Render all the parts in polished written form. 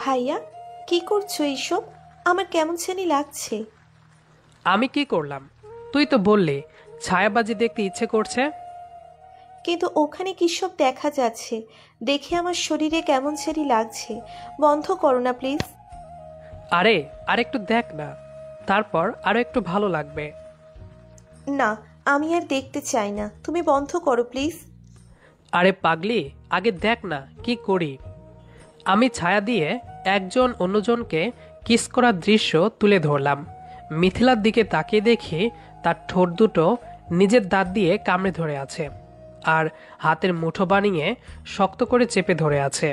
ভাইয়া, কি করছো এইসব? আমার কেমন জানি লাগছে। আমি কি করলাম? তুই তো বললি ছায়াবাজি দেখতে ইচ্ছে করছে। কিন্তু ওখানে কি সব দেখা যাচ্ছে, দেখে আমার শরীরে কেমন জানি লাগছে। বন্ধ করো না প্লিজ। আরে, আরেকটু দেখ না, তারপর আরো একটু ভালো লাগবে। না, আমি আর দেখতে চাই না, তুমি বন্ধ করো প্লিজ। আরে পাগলি, আগে দেখ না কি করি। আমি ছায়া দিয়ে একজন অন্যজনকে কিস করার দৃশ্য তুলে ধরলাম। মিথিলার দিকে তাকিয়ে দেখি তার ঠোঁট দুটো নিজের দাঁত দিয়ে কামড়ে ধরে আছে, আর হাতের মুঠো বানিয়ে শক্ত করে চেপে ধরে আছে।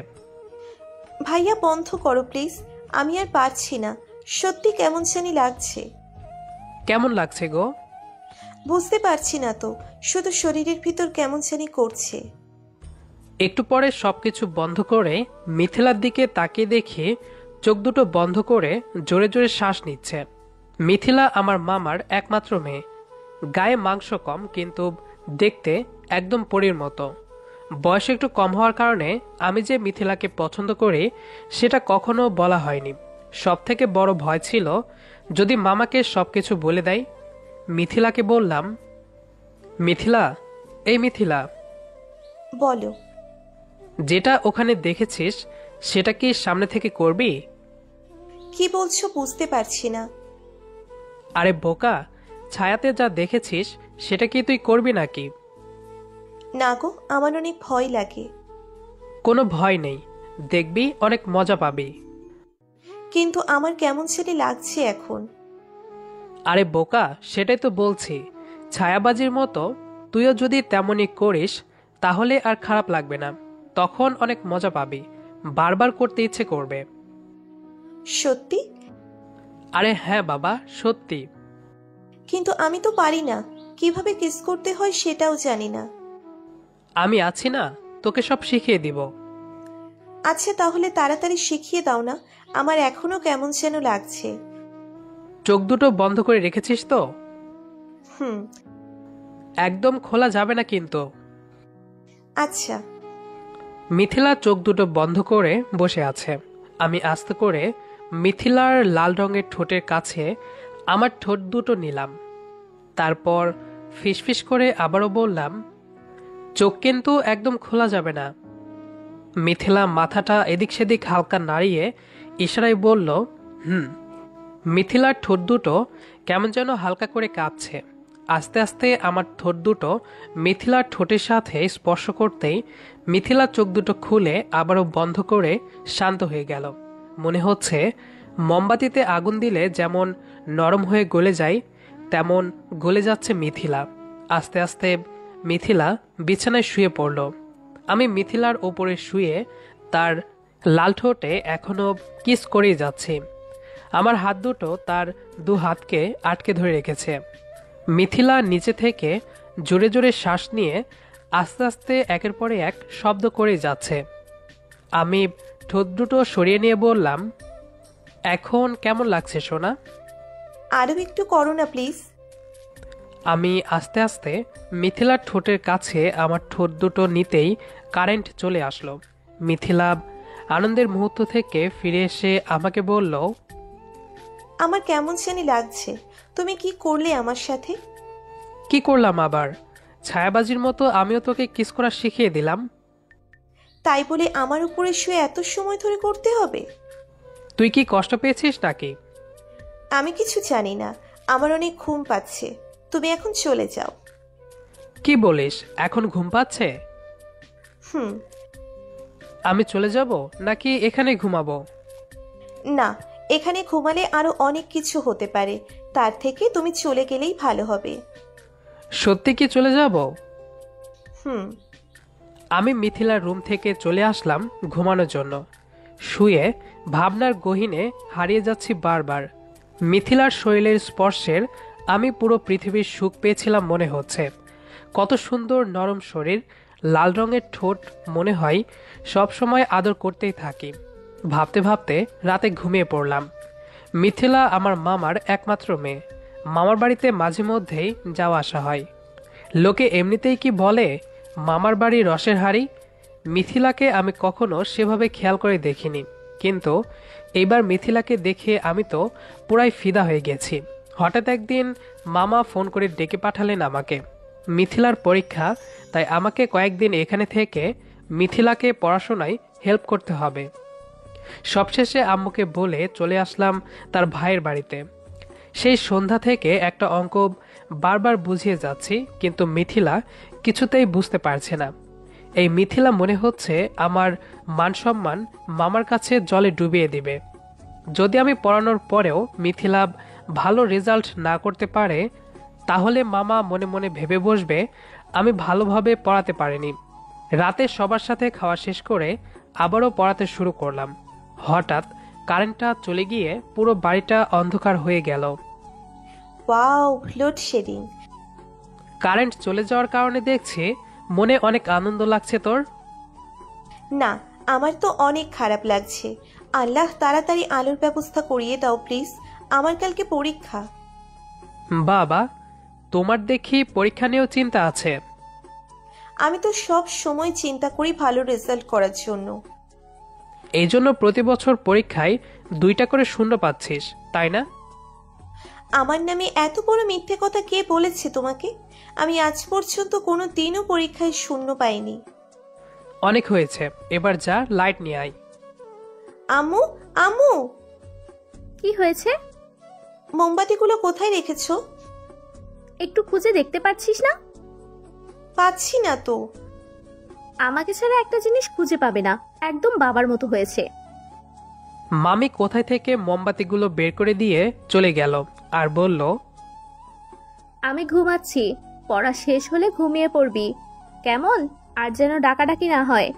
ভাইয়া বন্ধ করো প্লিজ, আমি আর পারছি না। সত্যি কেমন জানি লাগছে। কেমন লাগছে গো? বুঝতে পারছি না তো, শুধু শরীরের ভিতর কেমন জানি করছে। একটু পরে সবকিছু বন্ধ করে মিথিলার দিকে তাকিয়ে দেখি চোখ দুটো বন্ধ করে জোরে জোরে শ্বাস নিচ্ছে। মিথিলা আমার মামার একমাত্র মেয়ে। গায়ে মাংস কম, কিন্তু দেখতে একদম পরীর মতো। বয়স একটু কম হওয়ার কারণে আমি যে মিথিলাকে পছন্দ করি সেটা কখনো বলা হয়নি। সব থেকে বড় ভয় ছিল যদি মামাকে সবকিছু বলে দেয়। মিথিলাকে বললাম, মিথিলা, এই মিথিলা, বলো। যেটা ওখানে দেখেছিস সেটা কি সামনে থেকে করবি? কি বলছো বুঝতে পারছি না। আরে বোকা, ছায়াতে যা দেখেছিস সেটা কি তুই করবি নাকি? না গো, আমার অনেক ভয় লাগে। কোনো ভয় নেই, দেখবি অনেক মজা পাবি। কিন্তু আমার কেমন জানি লাগছে এখন। আরে বোকা, সেটাই তো বলছি, ছায়াবাজির মতো তুইও যদি তেমনই করিস তাহলে আর খারাপ লাগবে না। তখন অনেক মজা পাবি, বারবার করতে ইচ্ছে করবে। সত্যি? আরে হ্যাঁ বাবা, সত্যি। কিন্তু আমি তো পারি না, কিভাবে কিস করতে হয় সেটাও জানি না। আমি আছি না, তোকে সব শিখিয়ে দিব। আচ্ছা তাহলে তাড়াতাড়ি শিখিয়ে দাও না, আমার এখনো কেমন যেন লাগছে। চোখ দুটো বন্ধ করে রেখেছিস তো? হুম। একদম খোলা যাবে না কিন্তু। আচ্ছা। মিথিলা চোখ দুটো বন্ধ করে বসে আছে। আমি আস্তে করে মিথিলার লাল রঙের ঠোঁটের কাছে আমার ঠোঁট দুটো নিলাম। তারপর ফিসফিস করে আবারও বললাম, চোখ কিন্তু একদম খোলা যাবে না। মিথিলা মাথাটা এদিক সেদিক হালকা নাড়িয়ে ইশারায় বলল, হুম। মিথিলার ঠোঁট দুটো কেমন যেন হালকা করে কাঁপছে। আস্তে আস্তে আমার ঠোঁট দুটো মিথিলার ঠোঁটের সাথে স্পর্শ করতেই মিথিলার চোখ দুটো খুলে আবারও বন্ধ করে শান্ত হয়ে গেল। মনে হচ্ছে মোমবাতিতে আগুন দিলে যেমন নরম হয়ে গলে যায় তেমন গলে যাচ্ছে মিথিলা। আস্তে আস্তে মিথিলা বিছানায় শুয়ে পড়ল। আমি মিথিলার ওপরে শুয়ে তার লাল ঠোঁটে এখনো কিস করেই যাচ্ছি। আমার হাত দুটো তার দু হাতকে আটকে ধরে রেখেছে। মিথিলা নিচে থেকে জোরে জোরে শ্বাস নিয়ে আস্তে আস্তে একের পরে এক শব্দ করে যাচ্ছে। আমি ঠোঁট দুটো সরিয়ে নিয়ে বললাম, এখন কেমন লাগছে সোনা? আরো একটু করো না প্লিজ। আমি আস্তে আস্তে মিথিলার ঠোঁটের কাছে আমার ঠোঁট দুটো নিতেই কারেন্ট চলে আসলো। মিথিলা আনন্দের মুহূর্ত থেকে ফিরে এসে আমাকে বলল, আমার কেমন জানি লাগছে। তুমি কি করলে আমার সাথে? কি করলাম আবার? ছায়াবাজির মতো আমিও তোকে কিস করা শিখিয়ে দিলাম। তাই বলে আমার উপরে শুয়ে এত সময় ধরে করতে হবে? তুই কি কষ্ট পেয়েছিস নাকি? আমি কিছু জানি না, আমার অনেক ঘুম পাচ্ছে। তুমি এখন চলে যাও। কি বলিস, এখন ঘুম পাচ্ছে? হুম। আমি চলে যাব নাকি এখানে ঘুমাবো? না, এখানে ঘুমালে আরো অনেক কিছু হতে পারে, তার থেকে তুমি চলে গেলেই ভালো হবে। সত্যি কি চলে যাব? হুম। আমি মিথিলার রুম থেকে চলে আসলাম ঘুমানোর জন্য। শুয়ে ভাবনার গহীনে হারিয়ে যাচ্ছি বারবার। মিথিলার শরীরের স্পর্শের আমি পুরো পৃথিবীর সুখ পেয়েছিলাম মনে হচ্ছে। কত সুন্দর নরম শরীর, লাল রঙের ঠোঁট, মনে হয় সব সময় আদর করতেই থাকি। ভাবতে ভাবতে রাতে ঘুমিয়ে পড়লাম। মিথিলা আমার মামার একমাত্র মেয়ে। মামার বাড়িতে মাঝে মধ্যেই যাওয়া আসা হয়। লোকে এমনিতেই কি বলে, মামার বাড়ি রসের হাড়ি। মিথিলাকে আমি কখনো সেভাবে খেয়াল করে দেখিনি, কিন্তু এইবার মিথিলাকে দেখে আমি তো পুরাই ফিদা হয়ে গেছি। হঠাৎ একদিন মামা ফোন করে ডেকে পাঠালেন আমাকে। মিথিলার পরীক্ষা, তাই আমাকে কয়েকদিন এখানে থেকে মিথিলাকে পড়াশোনায় হেল্প করতে হবে। সবশেষে আম্মুকে বলে চলে আসলাম তার ভাইয়ের বাড়িতে। সেই সন্ধ্যা থেকে একটা অঙ্ক বারবার বুঝিয়ে যাচ্ছি, কিন্তু মিথিলা কিছুতেই বুঝতে পারছে না। এই মিথিলা মনে হচ্ছে আমার মান সম্মান মামার কাছে জলে ডুবিয়ে দিবে। যদি আমি পড়ানোর পরেও মিথিলা ভালো রেজাল্ট না করতে পারে, তাহলে মামা মনে মনে ভেবে বসবে আমি ভালোভাবে পড়াতে পারিনি। রাতে সবার সাথে খাওয়া শেষ করে আবারও পড়াতে শুরু করলাম। হঠাৎ কারেন্টটা চলে গিয়ে পুরো বাড়িটা অন্ধকার হয়ে গেল। Wow, load shedding. কারেন্ট চলে যাওয়ার কারণে দেখছি মনে অনেক আনন্দ লাগছে তোর। না, আমার তো অনেক খারাপ লাগছে। আল্লাহ তাড়াতাড়ি আলোর ব্যবস্থা করিয়ে দাও প্লিজ, আমার কালকে পরীক্ষা। বাবা, তোমার দেখি পরীক্ষা নিয়েও চিন্তা আছে। আমি তো সব সময় চিন্তা করি ভালো রেজাল্ট করার জন্য। এই জন্য প্রতি বছর পরীক্ষায় 2টা করে শূন্য পাচ্ছিস, তাই না? আমার নামে এত বড় মিথ্যে কথা কে বলেছে তোমাকে? আমি আজ পর্যন্ত কোনো দিনও পরীক্ষায় শূন্য পাইনি। অনেক হয়েছে, এবার যা লাইট নিয়ে আয়। আম্মু, আম্মু, কি হয়েছে? মোমবাতিগুলো কোথায় রেখেছো? একটু খুঁজে দেখতে পাচ্ছিস না? পাচ্ছি না তো। আমাকে ছাড়া একটা জিনিস খুঁজে পাবে না, একদম বাবার মতো হয়েছে। মামি কোথায় থেকে মোমবাতিগুলো বের করে দিয়ে চলে গেল আর বলল, আমি ঘুমাচ্ছি, পড়া শেষ হলে ঘুমিয়ে পড়বি কেমন? আর যেন ডাকাডাকি না হয়।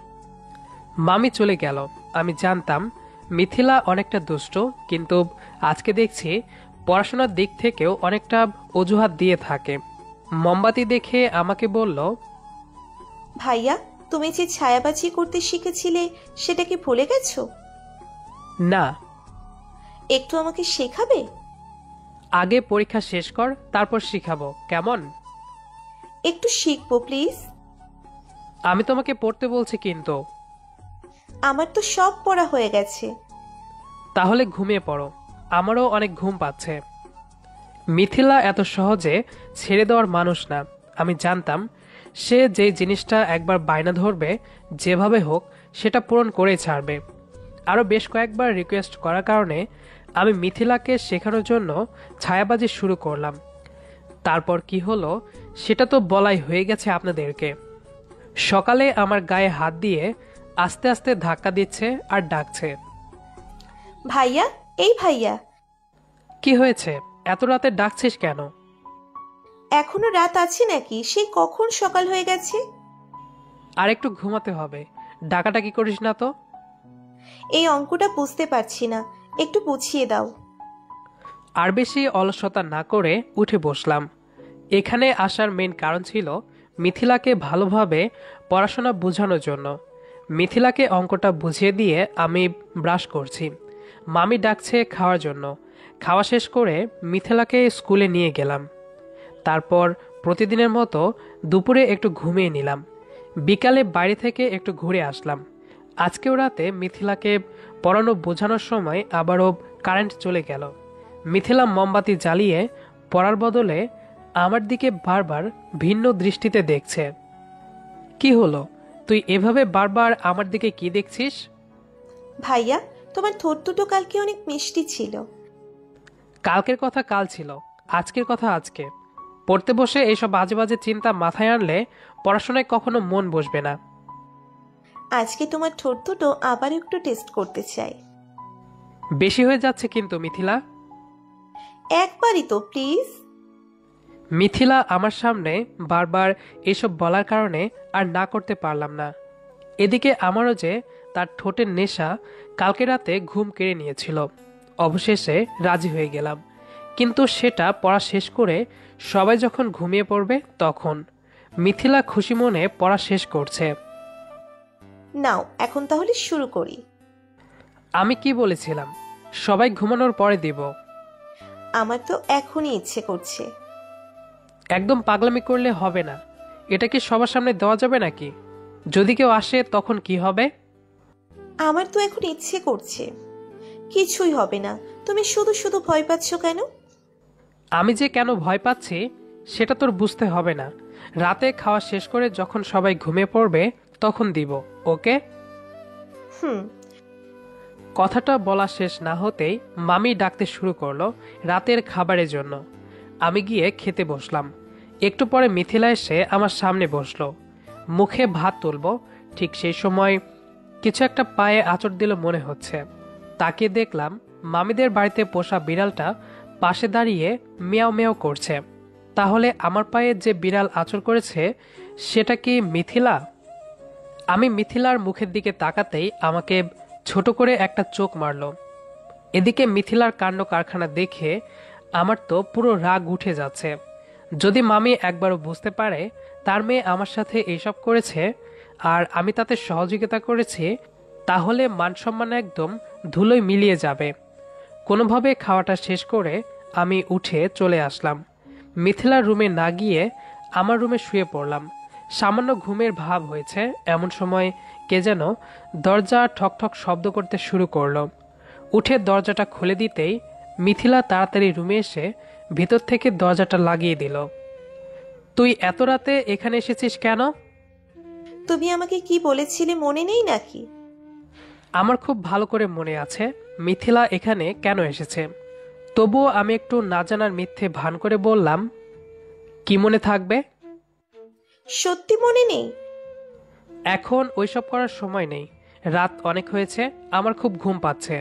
মামি চলে গেল। আমি জানতাম মিথিলা অনেকটা দুষ্ট, কিন্তু আজকে দেখছি পড়াশোনার দিক থেকেও অনেকটা অজুহাত দিয়ে থাকে। মোমবাতি দেখে আমাকে বলল, ভাইয়া, তুমি যে ছায়াবাজি করতে শিখেছিলে সেটা কি ভুলে গেছো? না, একটু আমাকে শেখাবে? আগে পরীক্ষা শেষ কর, তারপর শিখাবো, কেমন? একটু শিখবো প্লিজ। আমি তোমাকে পড়তে বলছি কিন্তু। আমার তো সব পড়া হয়ে গেছে। তাহলে ঘুমিয়ে পড়ো, আমারও অনেক ঘুম পাচ্ছে। মিথিলা এত সহজে ছেড়ে দেওয়ার মানুষ না। আমি জানতাম সে যে জিনিসটা একবার বায়না ধরবে, যেভাবে হোক সেটা পূরণ করে ছাড়বে। আরও বেশ কয়েকবার রিকোয়েস্ট করার কারণে আমি মিথিলাকে শেখানোর জন্য ছায়াবাজি শুরু করলাম। তারপর কি হলো সেটা তো বলাই হয়ে গেছে আপনাদেরকে। সকালে আমার গায়ে হাত দিয়ে আস্তে আস্তে ধাক্কা দিচ্ছে আর ডাকছে। ভাইয়া, এই ভাইয়া। কি হয়েছে, এত রাতে ডাকছিস কেন? এখনো রাত আছে নাকি? সেই কখন সকাল হয়ে গেছে। আর একটু ঘুমাতে হবে, ডাকাডাকি করিস না তো। এই অঙ্কটা বুঝতে পারছি না, একটু বুঝিয়ে দাও। আর বেশি অলসতা না করে উঠে বসলাম। এখানে আসার মেইন কারণ ছিল মিথিলাকে ভালোভাবে পড়াশোনা বোঝানোর জন্য। মিথিলাকে অঙ্কটা বুঝিয়ে দিয়ে আমি ব্রাশ করছি, মামি ডাকছে খাওয়ার জন্য। খাওয়া শেষ করে মিথিলাকে স্কুলে নিয়ে গেলাম। তারপর প্রতিদিনের মতো দুপুরে একটু ঘুমিয়ে নিলাম। বিকালে বাইরে থেকে একটু ঘুরে আসলাম। আজকেও রাতে মিথিলাকে পড়ানো বোঝানোর সময় আবারও কারেন্ট চলে গেল। মিথিলা মোমবাতি জ্বালিয়ে পড়ার বদলে আমার দিকে বারবার ভিন্ন দৃষ্টিতে দেখছে। কি হলো, তুই এভাবে বারবার আমার দিকে কি দেখছিস? ভাইয়া, তোমার ঠোঁট দুটো কালকে অনেক মিষ্টি ছিল। কালকের কথা কাল ছিল, আজকের কথা আজকে। পড়তে বসে এইসব বাজে বাজে চিন্তা মাথায় আনলে পড়াশোনায় কখনো মন বসবে না। আজকে তোমার ঠোঁট দুটো আবার একটু টেস্ট করতে চাই। বেশি হয়ে যাচ্ছে কিন্তু মিথিলা। একবারই তো প্লিজ। মিথিলা আমার সামনে বারবার এসব বলার কারণে আর না করতে পারলাম না। এদিকে আমারও যে তার ঠোঁটের নেশা কালকে রাতে ঘুম কেড়ে নিয়েছিল। অবশেষে রাজি হয়ে গেলাম, কিন্তু সেটা পড়া শেষ করে সবাই যখন ঘুমিয়ে পড়বে তখন। মিথিলা খুশি মনে পড়া শেষ করছে। নাও, এখন তাহলে শুরু করি। আমি কি বলেছিলাম সবাই ঘুমানোর পরে দিব? আমার তো এখনই ইচ্ছে করছে। একদম পাগলামি করলে হবে না, এটা কি সবার সামনে দেওয়া যাবে নাকি? যদি কেউ আসে তখন কি হবে? আমার তো এখন ইচ্ছে করছে। কিছুই হবে না। তুমি শুধু শুধু ভয় পাচ্ছ কেন? আমি যে কেন ভয় পাচ্ছি সেটা তোর বুঝতে হবে না। রাতে খাওয়া শেষ করে যখন সবাই ঘুমিয়ে পড়বে তখন দিব, ওকে? হুম। কথাটা বলা শেষ না হতেই মামি ডাকতে শুরু করলো রাতের খাবারের জন্য। আমি গিয়ে খেতে বসলাম। একটু পরে মিথিলা এসে আমার সামনে বসলো। মুখে ভাত তুলবো, ঠিক সেই সময় কিছু একটা পায়ে আঁচড় দিল মনে হচ্ছে। তাকে দেখলাম মামিদের বাড়িতে পোষা বিড়ালটা পাশে দাঁড়িয়ে মিয়াও মিয়াও করছে। তাহলে আমার পায়ে যে বিড়াল আঁচড় করেছে সেটা কি মিথিলা? আমি মিথিলার মুখের দিকে তাকাতেই আমাকে ছোট করে একটা চোখ মারল। এদিকে মিথিলার কাণ্ড কারখানা দেখে আমার তো পুরো রাগ উঠে যাচ্ছে। যদি মামি একবারও বুঝতে পারে তার মেয়ে আমার সাথে এইসব করেছে আর আমি তাতে সহযোগিতা করেছি, তাহলে মানসম্মান একদম ধুলোয় মিলিয়ে যাবে। কোনোভাবে খাওয়াটা শেষ করে আমি উঠে চলে আসলাম। মিথিলার রুমে না গিয়ে আমার রুমে শুয়ে পড়লাম। সামান্য ঘুমের ভাব হয়েছে এমন সময় কে যেন দরজা ঠকঠক শব্দ করতে শুরু করলো। উঠে দরজাটা খুলে দিতেই মিথিলা তাড়াতাড়ি রুমে এসে ভিতর থেকে দরজাটা লাগিয়ে দিল। তুই এত রাতে এখানে এসেছিস কেন? তুমি আমাকে কি বলেছিলে মনে নেই নাকি? আমার খুব ভালো করে মনে আছে মিথিলা এখানে কেন এসেছে। তবুও আমি একটু না জানার মিথ্যে ভান করে বললাম, কি মনে থাকবে? সত্যি মনে নেই? এখন ওইসব করার সময় নেই। রাত অনেক হয়েছে, আমার খুব ঘুম পাচ্ছে।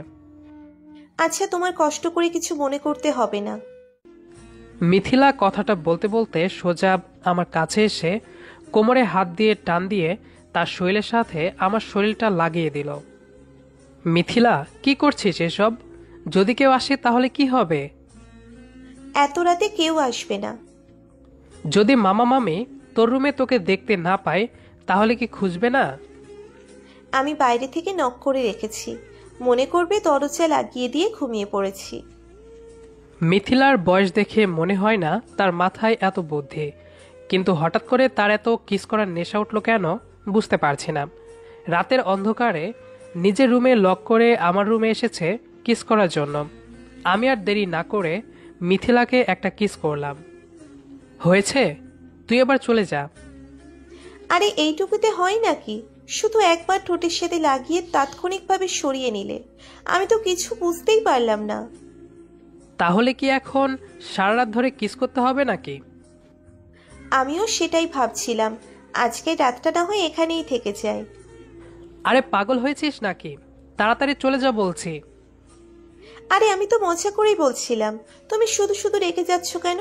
আচ্ছা, তোমার কষ্ট করে কিছু মনে করতে হবে না। মিথিলা কথাটা বলতে বলতে সোজা আমার কাছে এসে কোমরে হাত দিয়ে টান দিয়ে তার শরীরের সাথে আমার শরীরটা লাগিয়ে দিল। মিথিলা, কি করছিস এসব? যদি কেউ আসে তাহলে কি হবে? এত রাতে কেউ আসবে না। যদি মামা মামি তোর রুমে তোকে দেখতে না পায় তাহলে কি খুঁজবে না? আমি বাইরে থেকে নক করে রেখেছি, মনে করবে দরজা লাগিয়ে দিয়ে ঘুমিয়ে পড়েছি। মিথিলার বয়স দেখে মনে হয় না তার মাথায় এত বুদ্ধি, কিন্তু হঠাৎ করে তার এত কিস করার নেশা উঠল কেন বুঝতে পারছি না। রাতের অন্ধকারে নিজের রুমে লক করে আমার রুমে এসেছে কিস করার জন্য। আমি আর দেরি না করে মিথিলাকে একটা কিস করলাম। হয়েছে, তুই এবার চলে যা। আরে এইটুকুতে হয় নাকি? শুধু একবার ঠোঁটের সাথে লাগিয়ে তাৎক্ষণিকভাবে সরিয়ে নিলে। আমি তো কিছু বুঝতেই পারলাম না। তাহলে কি এখন সারা রাত ধরে কিস করতে হবে নাকি? আমিও সেটাই ভাবছিলাম, আজকে রাতটা না হয় এখানেই থেকে যায়। আরে পাগল হয়েছিস নাকি? তাড়াতাড়ি চলে যা বলছি। আরে আমি তো মজা করেই বলছিলাম, তুমি শুধু শুধু রেগে যাচ্ছ কেন?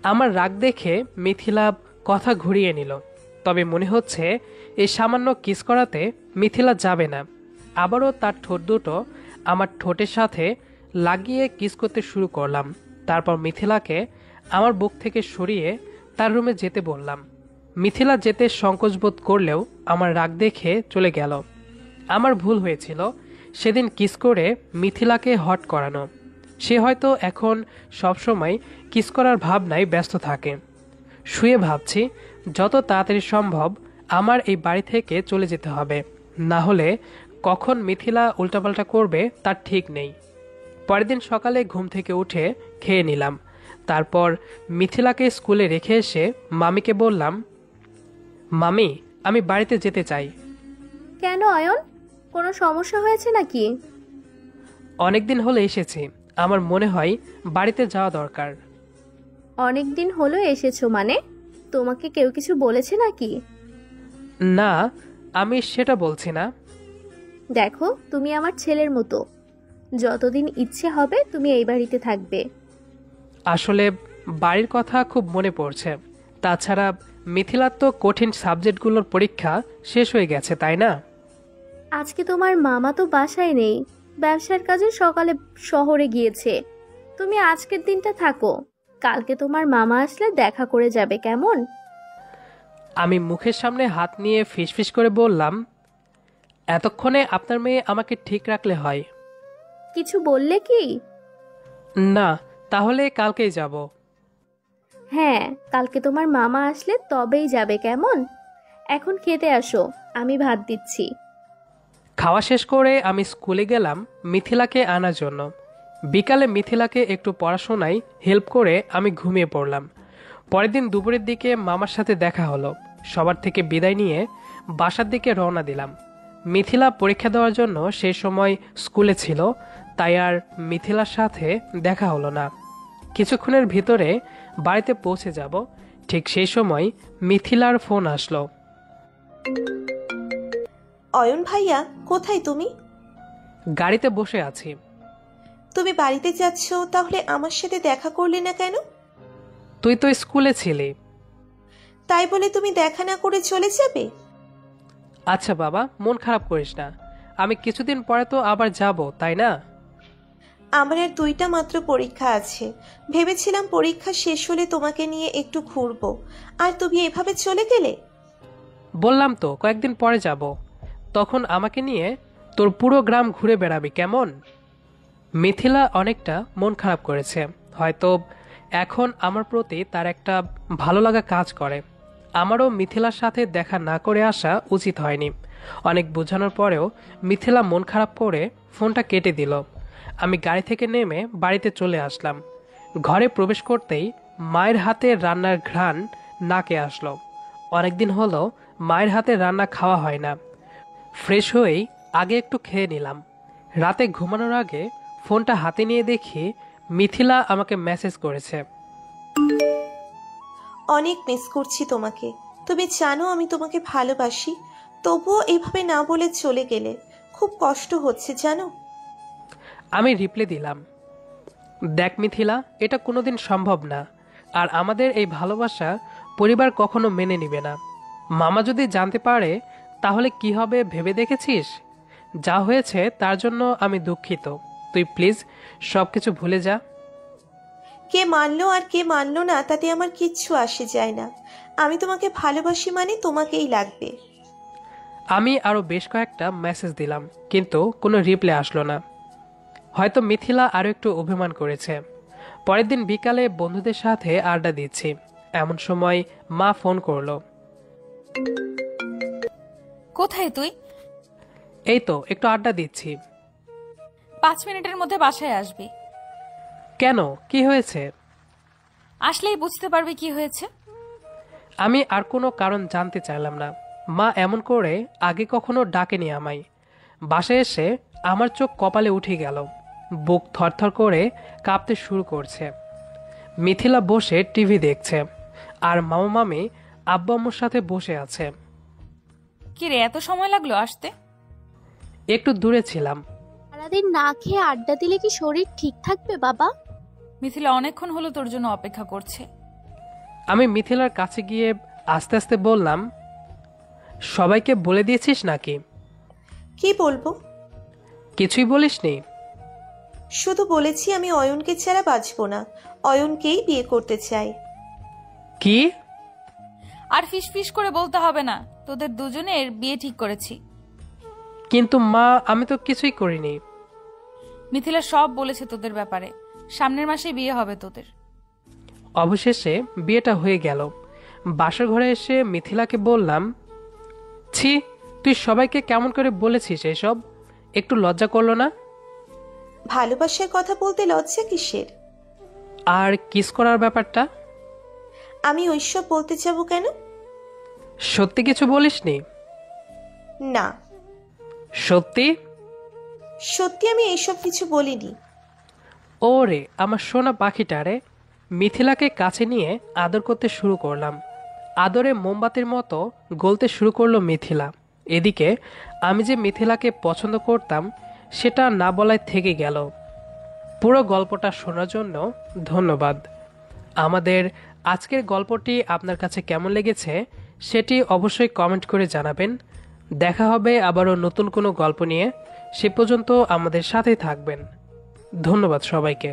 আমার রাগ দেখে মিথিলা কথা ঘুরিয়ে নিল। তবে মনে হচ্ছে এই সামান্য কিস করাতে মিথিলা যাবে না। আবারও তার ঠোঁট দুটো আমার ঠোঁটের সাথে লাগিয়ে কিস করতে শুরু করলাম। তারপর মিথিলাকে আমার বুক থেকে সরিয়ে তার রুমে যেতে বললাম। মিথিলা যেতে সংকোচ বোধ করলেও আমার রাগ দেখে চলে গেল। আমার ভুল হয়েছিল সেদিন কিস করে মিথিলাকে হট করানো। সে হয়তো এখন সবসময় কিস করার ভাবনায় ব্যস্ত থাকে। শুয়ে ভাবছি যত তাড়াতাড়ি সম্ভব আমার এই বাড়ি থেকে চলে যেতে হবে, না হলে কখন মিথিলা উল্টাপাল্টা করবে তার ঠিক নেই। পরের দিন সকালে ঘুম থেকে উঠে খেয়ে নিলাম। তারপর মিথিলাকে স্কুলে রেখে এসে মামিকে বললাম, মামি, আমি বাড়িতে যেতে চাই। কেন অয়ন, কোনো সমস্যা হয়েছে নাকি? অনেকদিন হলো এসেছি, আমার মনে হয় বাড়িতে যাওয়া দরকার। অনেক দিন হলো এসেছো মানে? তোমাকে কেউ কিছু বলেছে নাকি? না, আমি সেটা বলছি না। দেখো, তুমি আমার ছেলের মতো, যতদিন ইচ্ছে হবে তুমি এই বাড়িতে থাকবে। আসলে বাড়ির কথা খুব মনে পড়ছে। তাছাড়া মিথিলার তো কঠিন সাবজেক্টগুলোর পরীক্ষা শেষ হয়ে গেছে, তাই না? আজকে তোমার মামা তো বাসায় নেই, ব্যবসার কাজে সকালে শহরে গিয়েছে। তুমি আজকের দিনটা থাকো, কালকে তোমার মামা আসলে দেখা করে যাবে, কেমন? আমি মুখের সামনে হাত নিয়ে ফিসফিস করে বললাম, এতক্ষণে আপনার মেয়ে আমাকে ঠিক রাখলে হয়। কিছু বললে কি? না, তাহলে কালকেই যাব। হ্যাঁ, কালকে তোমার মামা আসলে তবেই যাবে, কেমন? এখন খেতে আসো, আমি ভাত দিচ্ছি। খাওয়া শেষ করে আমি স্কুলে গেলাম মিথিলাকে আনার জন্য। বিকালে মিথিলাকে একটু পড়াশোনায় হেল্প করে আমি ঘুমিয়ে পড়লাম। পরের দিন দুপুরের দিকে মামার সাথে দেখা হলো। সবার থেকে বিদায় নিয়ে বাসার দিকে রওনা দিলাম। মিথিলা পরীক্ষা দেওয়ার জন্য সেই সময় স্কুলে ছিল, তাই আর মিথিলার সাথে দেখা হলো না। কিছুক্ষণের ভিতরে বাড়িতে পৌঁছে যাব, ঠিক সেই সময় মিথিলার ফোন আসলো। অয়ন ভাইয়া, কোথায় তুমি? গাড়িতে বসে আছি। তুমি বাড়িতে যাচ্ছ, তাহলে আমার সাথে দেখা করলে না কেন? তুই তো স্কুলে ছিলি। তাই বলে তুমি দেখা না করে চলে যাবে? আচ্ছা বাবা, মন খারাপ করিস না, আমি কিছুদিন পরে তো আবার যাব, তাই না? আমার আর 2টা মাত্র পরীক্ষা আছে। ভেবেছিলাম পরীক্ষা শেষ হলে তোমাকে নিয়ে একটু ঘুরবো, আর তুমি এভাবে চলে গেলে। বললাম তো কয়েকদিন পরে যাব, তখন আমাকে নিয়ে তোর পুরো গ্রাম ঘুরে বেড়াবি, কেমন? মিথিলা অনেকটা মন খারাপ করেছে। হয়তো এখন আমার প্রতি তার একটা ভালো লাগা কাজ করে। আমারও মিথিলার সাথে দেখা না করে আসা উচিত হয়নি। অনেক বোঝানোর পরেও মিথিলা মন খারাপ করে ফোনটা কেটে দিল। আমি গাড়ি থেকে নেমে বাড়িতে চলে আসলাম। ঘরে প্রবেশ করতেই মায়ের হাতে রান্নার ঘ্রাণ নাকে আসলো। অনেকদিন হলো মায়ের হাতে রান্না খাওয়া হয় না। ফ্রেশ হয়েই আগে একটু খেয়ে নিলাম। রাতে ঘুমানোর আগে ফোনটা হাতে নিয়ে দেখি মিথিলা আমাকে মেসেজ করেছে। অনেক মিস করছি তোমাকে। তুমি জানো আমি তোমাকে ভালোবাসি, তবুও এভাবে না বলে চলে গেলে খুব কষ্ট হচ্ছে জানো। আমি রিপ্লাই দিলাম, দেখ মিথিলা, এটা কোনোদিন সম্ভব না, আর আমাদের এই ভালোবাসা পরিবার কখনো মেনে নিবে না। মামা যদি জানতে পারে তাহলে কি হবে ভেবে দেখেছিস? যা হয়েছে তার জন্য আমি দুঃখিত। তুই প্লিজ সবকিছু ভুলে যা। কে মানলো আর কে মানলো না তাতে আমার কিচ্ছু আসে যায় না। আমি তোমাকে ভালোবাসি, মানে তোমাকেই লাগবে। আমি আরও বেশ কয়েকটা মেসেজ দিলাম, কিন্তু কোনো রিপ্লাই আসলো না। হয়তো মিথিলা আরও একটু অভিমান করেছে। পরের দিন বিকালে বন্ধুদের সাথে আড্ডা দিচ্ছি, এমন সময় মা ফোন করলো। কোথায় তুই? এই তো একটু আড্ডা দিচ্ছি। 5 মিনিটের মধ্যে বাসায় আসবি। কেন, কি হয়েছে? আসলেই বুঝতে পারবি কি হয়েছে। আমি আর কোনো কারণ জানতে চাইলাম না। মা এমন করে আগে কখনো ডাকেনি আমায়। বাসায় এসে আমার চোখ কপালে উঠে গেল, বুক থরথর করে কাঁপতে শুরু করছে। মিথিলা বসে টিভি দেখছে, আর মামা মামি আব্বু আম্মুর সাথে বসে আছে। কি রে, এত সময় লাগলো আসতে? একটু দূরে ছিলাম। সারাদিন না খেয়ে আড্ডা দিলে কি শরীর ঠিক থাকবে বাবা? মিথিলা অনেকক্ষণ হলো তোর জন্য অপেক্ষা করছে। আমি মিথিলার কাছে গিয়ে আস্তে আস্তে বললাম, সবাইকে বলে দিয়েছিস নাকি? কি বলবো? কিছুই বলিসনি? শুধু বলেছি আমি অয়নকে ছাড়া বাঁচবো না, অয়নকেই বিয়ে করতে চাই। কি? আর ফিস করে বলতে হবে না, তোদের দুজনের বিয়ে ঠিক করেছি। কিন্তু মা, আমি তো কিছুই করিনি। মিথিলা সব বলেছে তোদের ব্যাপারে। সামনের মাসে বিয়ে হবে তোদের। অবশেষে বিয়েটা হয়ে গেল। বাসার ঘরে এসে মিথিলাকে বললাম, ছি, তুই সবাইকে কেমন করে বলেছিস এসব? একটু লজ্জা করলো না? ভালোবাসার কথা বলতে লজ্জা কিসের? আর কিস করার ব্যাপারটা? আমি ওইসব বলতে যাবো কেন? সত্যি কিছু বলিসনি? না, সত্যি? সত্যি আমি এইসব কিছু বলিনি। ওরে আমার সোনা পাখিটারে। মিথিলাকে কাছে নিয়ে আদর করতে শুরু করলাম। আদরে মোমবাতির মতো গলতে শুরু করলো মিথিলা। এদিকে আমি যে মিথিলাকে পছন্দ করতাম সেটা না বলায় থেকে গেল। পুরো গল্পটা শোনার জন্য ধন্যবাদ। আমাদের আজকের গল্পটি আপনার কাছে কেমন লেগেছে সেটি অবশ্যই কমেন্ট করে জানাবেন। দেখা হবে আবারও নতুন কোনো গল্প নিয়ে। সে পর্যন্ত আমাদের সাথেই থাকবেন। ধন্যবাদ সবাইকে।